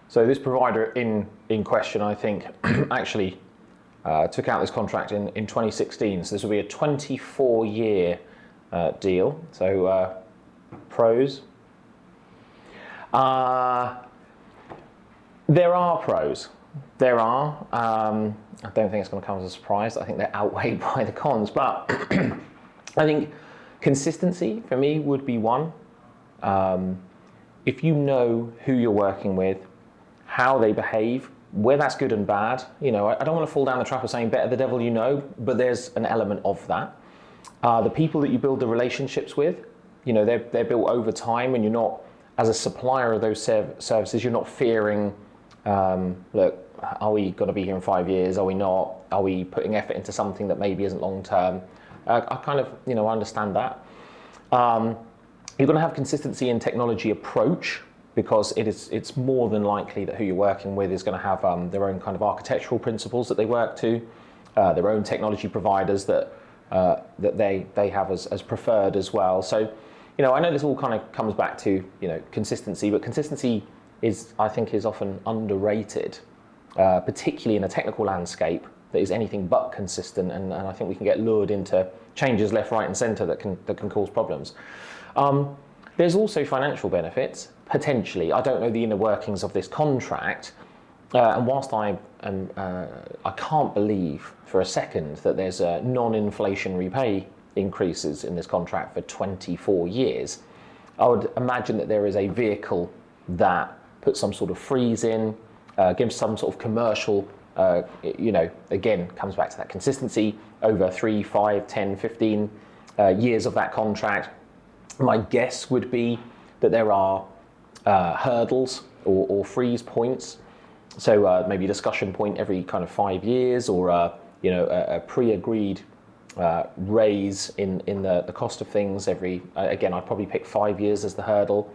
So this provider in question, I think, actually took out this contract in 2016. So this will be a 24-year deal. So pros. There are pros. There are. I don't think it's going to come as a surprise. I think they're outweighed by the cons. But I think consistency for me would be one. If you know who you're working with, how they behave, where that's good and bad, I don't want to fall down the trap of saying better the devil you know, but there's an element of that. The people that you build the relationships with, they're built over time, and you're not, as a supplier of those services, you're not fearing, look, are we going to be here in 5 years? Are we not? Are we putting effort into something that maybe isn't long term? I kind of, understand that. You're going to have consistency in technology approach, because it's more than likely that who you're working with is going to have their own kind of architectural principles that they work to, their own technology providers that they have as preferred as well. So, I know this all kind of comes back to consistency, but consistency I think is often underrated, particularly in a technical landscape that is anything but consistent, and I think we can get lured into changes left, right, and centre that can cause problems. There's also financial benefits, potentially. I don't know the inner workings of this contract, and whilst I can't believe for a second that there's non-inflationary pay increases in this contract for 24 years, I would imagine that there is a vehicle that puts some sort of freeze in, gives some sort of commercial, again, comes back to that consistency over 3, 5, 10, 15 years of that contract. My guess would be that there are hurdles or freeze points. So maybe a discussion point every kind of 5 years, or a pre-agreed raise in the cost of things every. Again, I'd probably pick 5 years as the hurdle.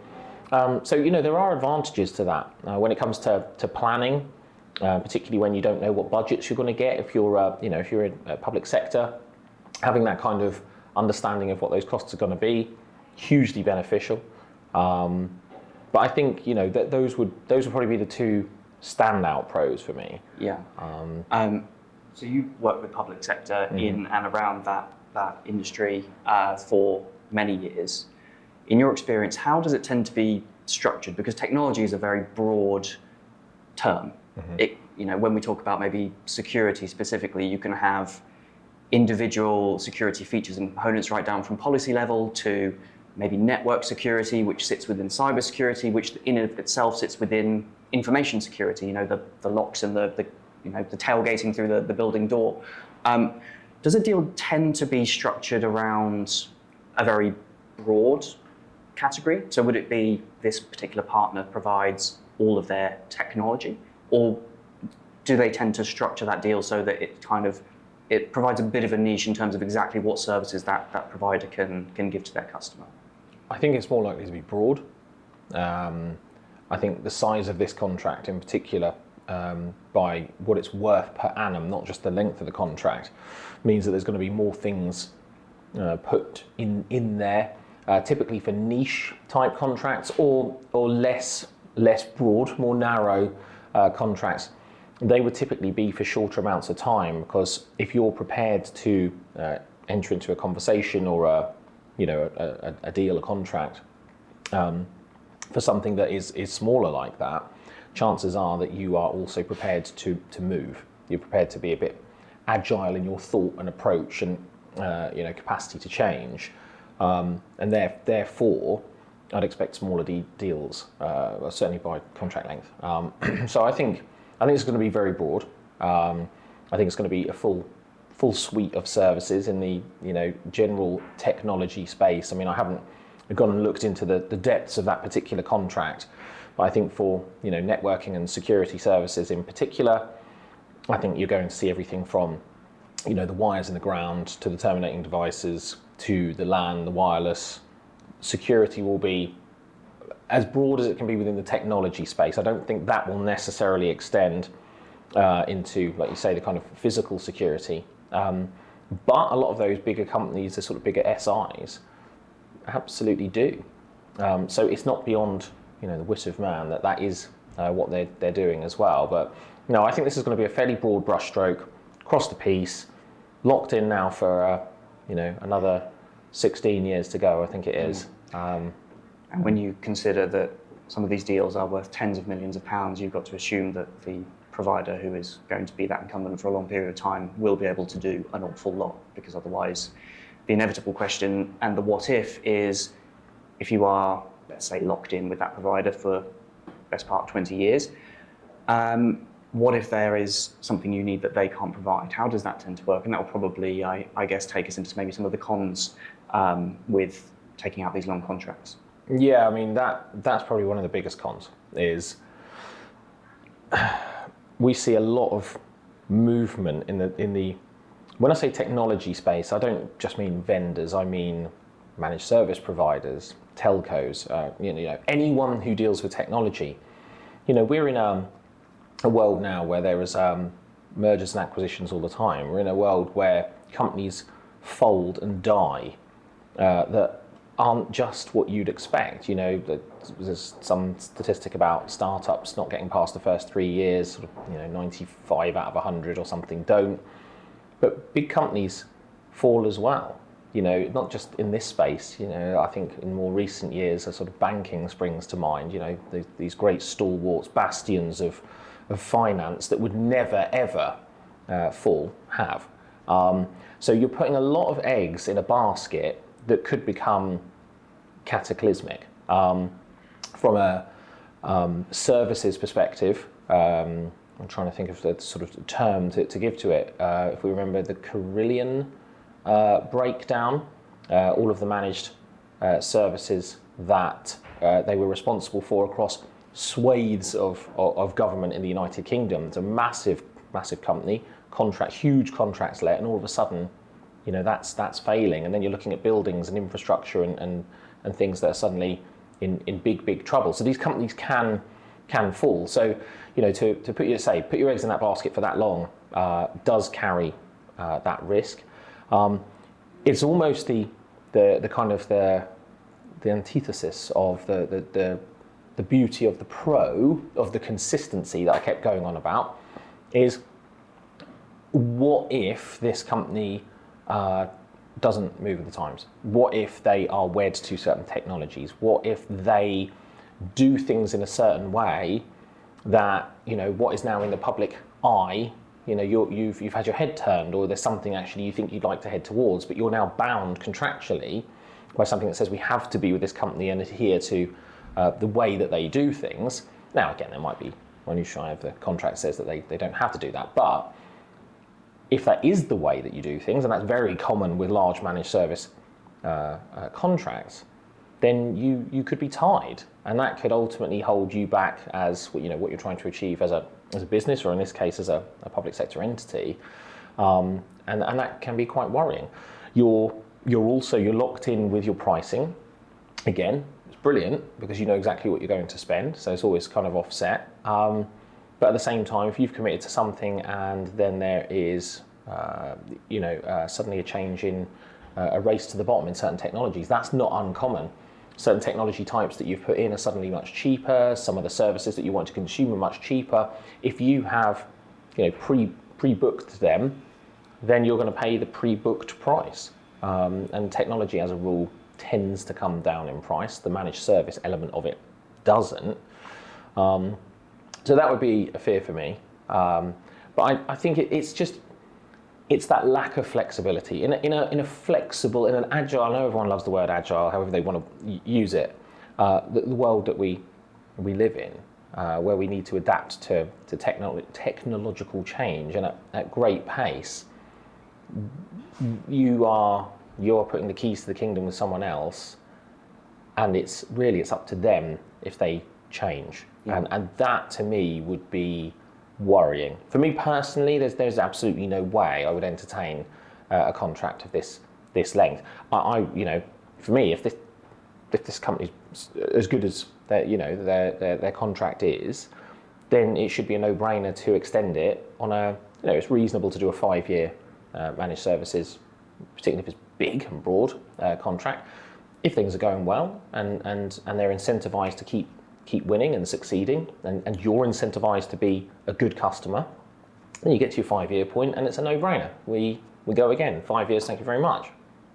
So there are advantages to that when it comes to planning, particularly when you don't know what budgets you're going to get. If you're if you're in a public sector, having that kind of understanding of what those costs are going to be, hugely beneficial. But I think that those would probably be the two standout pros for me. Yeah. So you work with public sector in and around that industry for many years. In your experience, how does it tend to be structured? Because technology is a very broad term. When we talk about maybe security specifically, you can have individual security features and components right down from policy level to maybe network security, which sits within cybersecurity, which in and of itself sits within information security, the locks and the tailgating through the building door. Does a deal tend to be structured around a very broad category? So would it be this particular partner provides all of their technology, or do they tend to structure that deal so that it provides a bit of a niche in terms of exactly what services that provider can give to their customer? I think it's more likely to be broad. I think the size of this contract in particular, by what it's worth per annum, not just the length of the contract, means that there's going to be more things put in there, typically for niche type contracts or less broad, more narrow contracts. They would typically be for shorter amounts of time, because if you're prepared to enter into a conversation or a deal, a contract for something that is smaller like that, chances are that you are also prepared to move. You're prepared to be a bit agile in your thought and approach and capacity to change, and therefore I'd expect smaller deals, certainly by contract length. So I think it's going to be very broad. I think it's going to be a full suite of services in the general technology space. I mean, I haven't gone and looked into the depths of that particular contract, but I think for networking and security services in particular, I think you're going to see everything from the wires in the ground to the terminating devices to the LAN, the wireless. Security will be as broad as it can be within the technology space. I don't think that will necessarily extend into, like you say, the kind of physical security. But a lot of those bigger companies, the sort of bigger SIs, absolutely do. So it's not beyond the wit of man that is what they're doing as well. But no, I think this is going to be a fairly broad brushstroke across the piece, locked in now for another 16 years to go. I think it is. And when you consider that some of these deals are worth tens of millions of pounds, you've got to assume that the provider who is going to be that incumbent for a long period of time will be able to do an awful lot, because otherwise the inevitable question and the what if is, if you are, let's say, locked in with that provider for best part of 20 years, what if there is something you need that they can't provide? How does that tend to work? And that will probably, I guess, take us into maybe some of the cons with taking out these long contracts. Yeah, I mean, that's probably one of the biggest cons, is we see a lot of movement in the when I say technology space, I don't just mean vendors, I mean managed service providers, telcos, anyone who deals with technology. We're in a world now where there is mergers and acquisitions all the time. We're in a world where companies fold and die that aren't just what you'd expect. There's some statistic about startups not getting past the first 3 years, 95 out of 100 or something don't. But big companies fall as well. Not just in this space. I think in more recent years, a sort of banking springs to mind. These great stalwarts, bastions of finance that would never ever fall have. So you're putting a lot of eggs in a basket that could become cataclysmic. From a services perspective, I'm trying to think of the sort of term to give to it. If we remember the Carillion breakdown, all of the managed services that they were responsible for across swathes of government in the United Kingdom. It's a massive company, huge contracts let, and all of a sudden, that's failing. And then you're looking at buildings and infrastructure and things that are suddenly in big trouble. So these companies can fall. So, to put your eggs in that basket for that long does carry that risk. It's almost the kind of the antithesis of the beauty of the pro, of the consistency that I kept going on about, is what if this company doesn't move with the times? What if they are wed to certain technologies? What if they do things in a certain way that, what is now in the public eye, you've had your head turned, or there's something actually you think you'd like to head towards, but you're now bound contractually by something that says we have to be with this company and adhere to the way that they do things. Now, again, there might be one who's shy of the contract says that they don't have to do that, but if that is the way that you do things, and that's very common with large managed service contracts, then you could be tied, and that could ultimately hold you back as what you're trying to achieve as a business, or in this case as a public sector entity, and that can be quite worrying. You're locked in with your pricing. Again, it's brilliant because you know exactly what you're going to spend, so it's always kind of offset. But at the same time, if you've committed to something and then there is, suddenly a change in a race to the bottom in certain technologies, that's not uncommon. Certain technology types that you've put in are suddenly much cheaper. Some of the services that you want to consume are much cheaper. If you have, pre-booked them, then you're going to pay the pre-booked price. And technology, as a rule, tends to come down in price. The managed service element of it doesn't. So that would be a fear for me. But I think it's that lack of flexibility in a flexible, in an agile. I know everyone loves the word agile, however they want to use it. The world that we live in, where we need to adapt to technological change, and at great pace, you're putting the keys to the kingdom with someone else, and it's up to them if they change. Yeah. And that to me would be worrying. For me personally, there's absolutely no way I would entertain a contract of this length. For me, if this company's as good as their contract is, then it should be a no-brainer to extend it on it's reasonable to do a 5-year managed services, particularly if it's big and broad contract. If things are going well and they're incentivized to keep keep winning and succeeding, and you're incentivized to be a good customer, then you get to your 5-year point and it's a no-brainer. We go again, 5 years, thank you very much.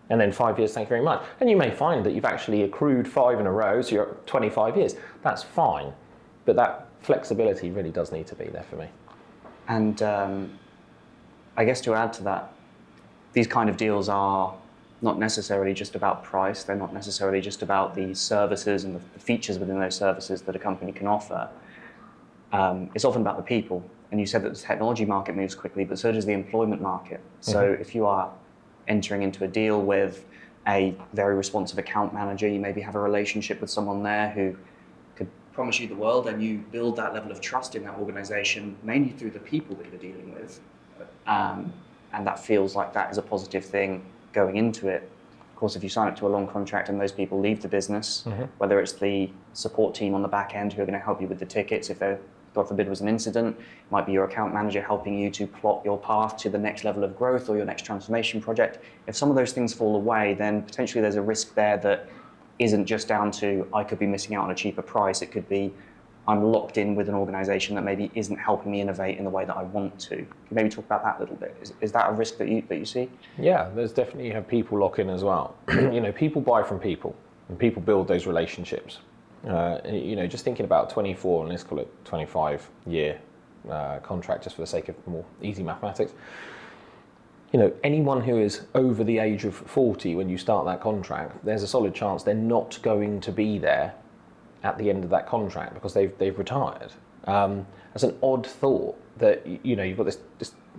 And then 5 years, thank you very much. And you may find that you've actually accrued 5 in a row, so you're at 25 years. That's fine. But that flexibility really does need to be there for me. And I guess to add to that, these kind of deals are not necessarily just about price. They're not necessarily just about the services and the features within those services that a company can offer. It's often about the people. And you said that the technology market moves quickly, but so does the employment market. So if you are entering into a deal with a very responsive account manager, you maybe have a relationship with someone there who could promise you the world, and you build that level of trust in that organization, mainly through the people that you're dealing with. And that feels like that is a positive thing going into it. Of course, if you sign up to a long contract and those people leave the business, whether it's the support team on the back end who are going to help you with the tickets, if there, God forbid, was an incident, it might be your account manager helping you to plot your path to the next level of growth or your next transformation project. If some of those things fall away, then potentially there's a risk there that isn't just down to, I could be missing out on a cheaper price. It could be, I'm locked in with an organization that maybe isn't helping me innovate in the way that I want to. Can you maybe talk about that a little bit? Is that a risk that you see? Yeah, there's definitely, you have people lock in as well. People buy from people, and people build those relationships. Just thinking about 24, and let's call it 25-year contract, just for the sake of more easy mathematics. Anyone who is over the age of 40 when you start that contract, there's a solid chance they're not going to be there at the end of that contract because they've retired. It's an odd thought that you've got this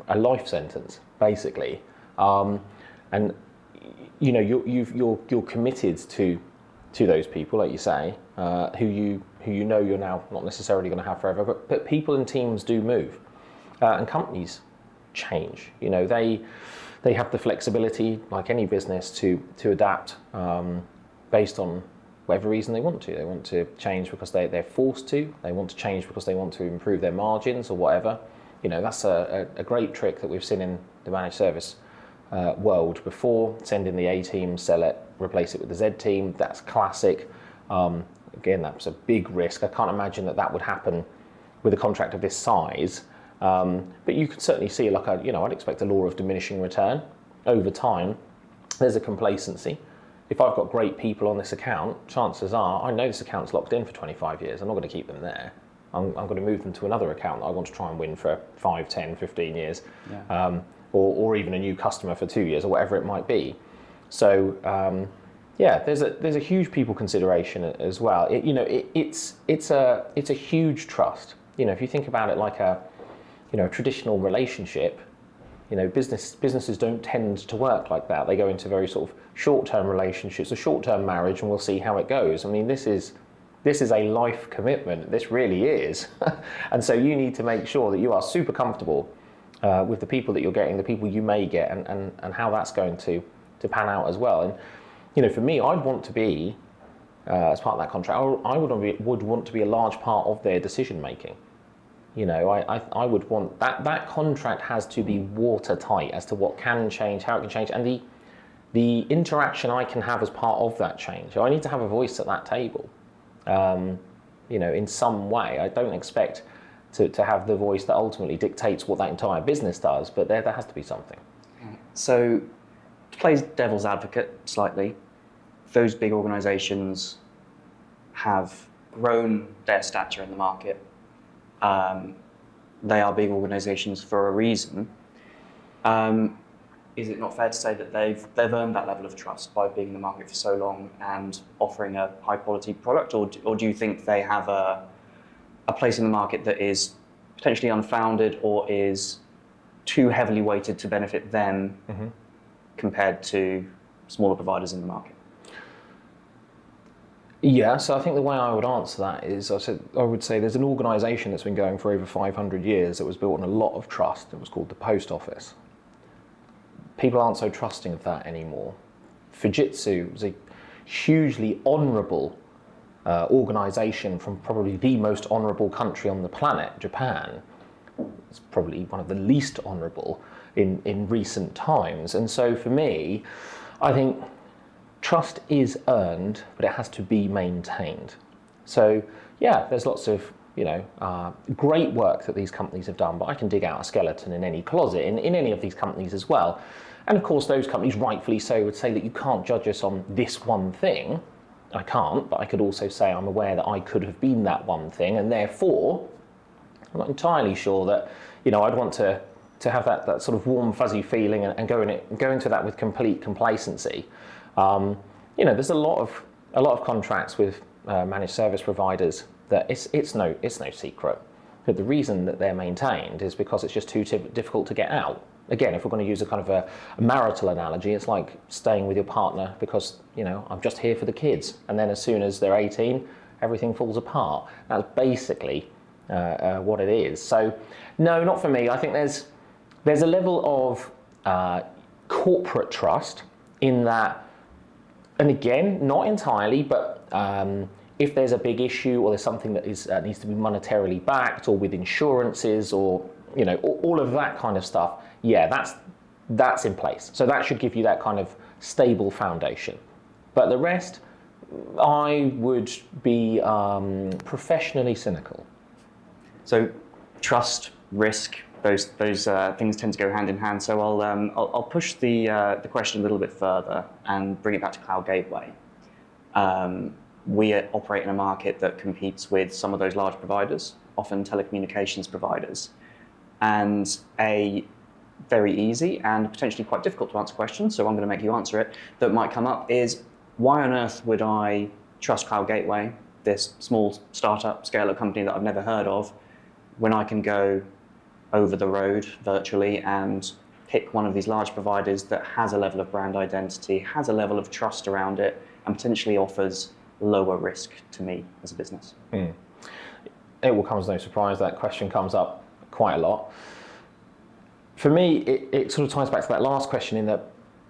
a life sentence basically, and you're committed to those people, like you say, who you're now not necessarily going to have forever. But people and teams do move, and companies change. They have the flexibility, like any business, to adapt based on whatever reason they want to. They want to change because they're forced to. They want to change because they want to improve their margins or whatever. That's a great trick that we've seen in the managed service world before. Send in the A team, sell it, replace it with the Z team. That's classic. Again, that's a big risk. I can't imagine that would happen with a contract of this size. But you could certainly see, I'd expect a law of diminishing return. Over time, there's a complacency. If I've got great people on this account, chances are I know this account's locked in for 25 years. I'm not going to keep them there. I'm going to move them to another account that I want to try and win for 5, 10, 15 years, or even a new customer for 2 years, or whatever it might be. So, there's a huge people consideration as well. It's a huge trust. If you think about it like a traditional relationship, businesses don't tend to work like that. They go into very sort of short-term relationships, a short-term marriage, and we'll see how it goes. I mean, this is a life commitment. This really is. And so you need to make sure that you are super comfortable with the people that you're getting, the people you may get, and how that's going to pan out as well. And for me, I'd want to be, as part of that contract, I would want to be a large part of their decision making. I would want that contract has to be watertight as to what can change, how it can change, and the interaction I can have as part of that change. I need to have a voice at that table, in some way. I don't expect to have the voice that ultimately dictates what that entire business does, but there has to be something. So, to play devil's advocate slightly, those big organisations have grown their stature in the market. They are big organisations for a reason. Is it not fair to say that they've earned that level of trust by being in the market for so long and offering a high quality product, or do you think they have a place in the market that is potentially unfounded or is too heavily weighted to benefit them compared to smaller providers in the market? Yeah, so I think the way I would answer that is, I would say there's an organisation that's been going for over 500 years that was built on a lot of trust. It was called the Post Office. People aren't so trusting of that anymore. Fujitsu was a hugely honourable organisation from probably the most honourable country on the planet, Japan. It's probably one of the least honourable in recent times. And so for me, I think trust is earned, but it has to be maintained. So yeah, there's lots of great work that these companies have done, but I can dig out a skeleton in any closet in any of these companies as well. And of course, those companies, rightfully so, would say that you can't judge us on this one thing. I can't, but I could also say I'm aware that I could have been that one thing, and therefore, I'm not entirely sure that I'd want to have that sort of warm, fuzzy feeling and go into that with complete complacency. There's a lot of contracts with managed service providers that it's no secret that the reason that they're maintained is because it's just too difficult to get out. Again, if we're going to use a kind of a marital analogy, it's like staying with your partner because I'm just here for the kids, and then as soon as they're 18, everything falls apart. That's basically what it is. So no, not for me. I think there's a level of corporate trust in that, and again, not entirely, but if there's a big issue or there's something that needs to be monetarily backed, or with insurances, or all of that kind of stuff, yeah, that's in place. So that should give you that kind of stable foundation. But the rest, I would be professionally cynical. So trust, risk, those things tend to go hand in hand. So I'll push the question a little bit further and bring it back to Cloud Gateway. We operate in a market that competes with some of those large providers, often telecommunications providers. And a very easy and potentially quite difficult to answer question, so I'm going to make you answer it, that might come up is, why on earth would I trust Cloud Gateway, this small startup scale-up company that I've never heard of, when I can go over the road virtually and pick one of these large providers that has a level of brand identity, has a level of trust around it, and potentially offers lower risk to me as a business? It will come as no surprise that question comes up quite a lot. For me, it sort of ties back to that last question, in that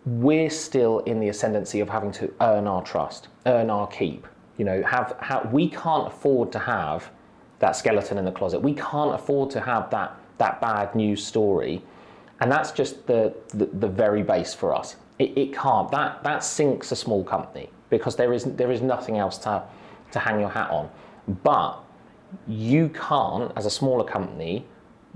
we're still in the ascendancy of having to earn our trust, earn our keep. We can't afford to have that skeleton in the closet. We can't afford to have that bad news story, and that's just the very base for us. It can't. That sinks a small company, because there is nothing else to hang your hat on. But you can't, as a smaller company,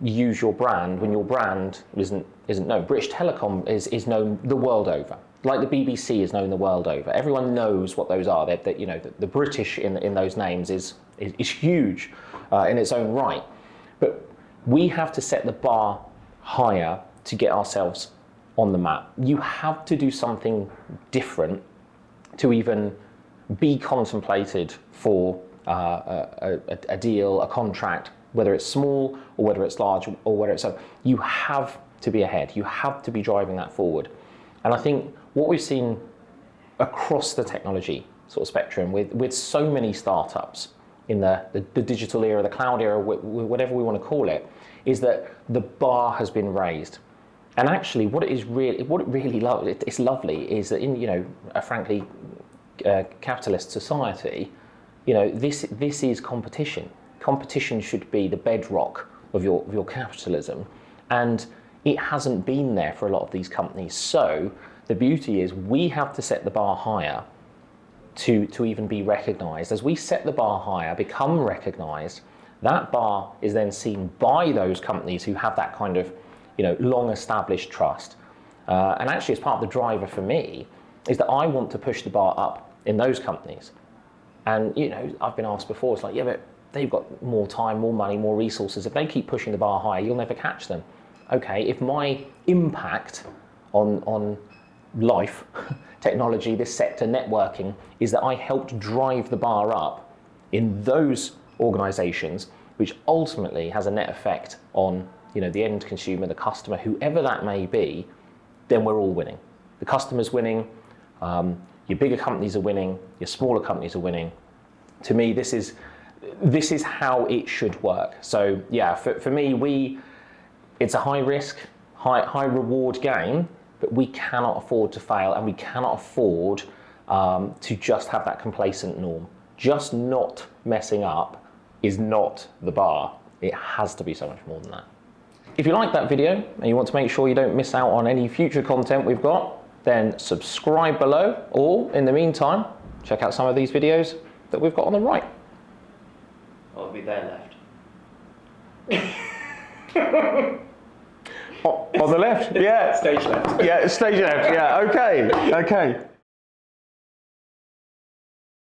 use your brand when your brand isn't known. British Telecom is known the world over, like the BBC is known the world over. Everyone knows what those are. The British in those names is huge in its own right. But we have to set the bar higher to get ourselves on the map. You have to do something different to even be contemplated for a deal, a contract, whether it's small or whether it's large or whether it's you have to be ahead. You have to be driving that forward. And I think what we've seen across the technology sort of spectrum with so many startups in the digital era, the cloud era, whatever we want to call it, is that the bar has been raised. And actually, what it really lovely is that in a frankly capitalist society, this is competition. Competition should be the bedrock of your capitalism, and it hasn't been there for a lot of these companies. So the beauty is we have to set the bar higher to even be recognised. As we set the bar higher, become recognised, that bar is then seen by those companies who have that kind of long established trust. And actually, as part of the driver for me is that I want to push the bar up in those companies. And I've been asked before, it's like, yeah, but they've got more time, more money, more resources. If they keep pushing the bar higher, you'll never catch them. Okay, if my impact on life, technology, this sector, networking, is that I helped drive the bar up in those organizations, which ultimately has a net effect on the end consumer, the customer, whoever that may be, then we're all winning. The customer's winning, your bigger companies are winning, your smaller companies are winning. To me, this is how it should work. So yeah, for me, it's a high risk, high reward game, but we cannot afford to fail, and we cannot afford to just have that complacent norm. Just not messing up is not the bar. It has to be so much more than that. If you like that video and you want to make sure you don't miss out on any future content we've got, then subscribe below, or in the meantime, check out some of these videos that we've got on the right. I'll be their left. On the left, yeah. Stage left. Yeah, stage left, yeah, okay.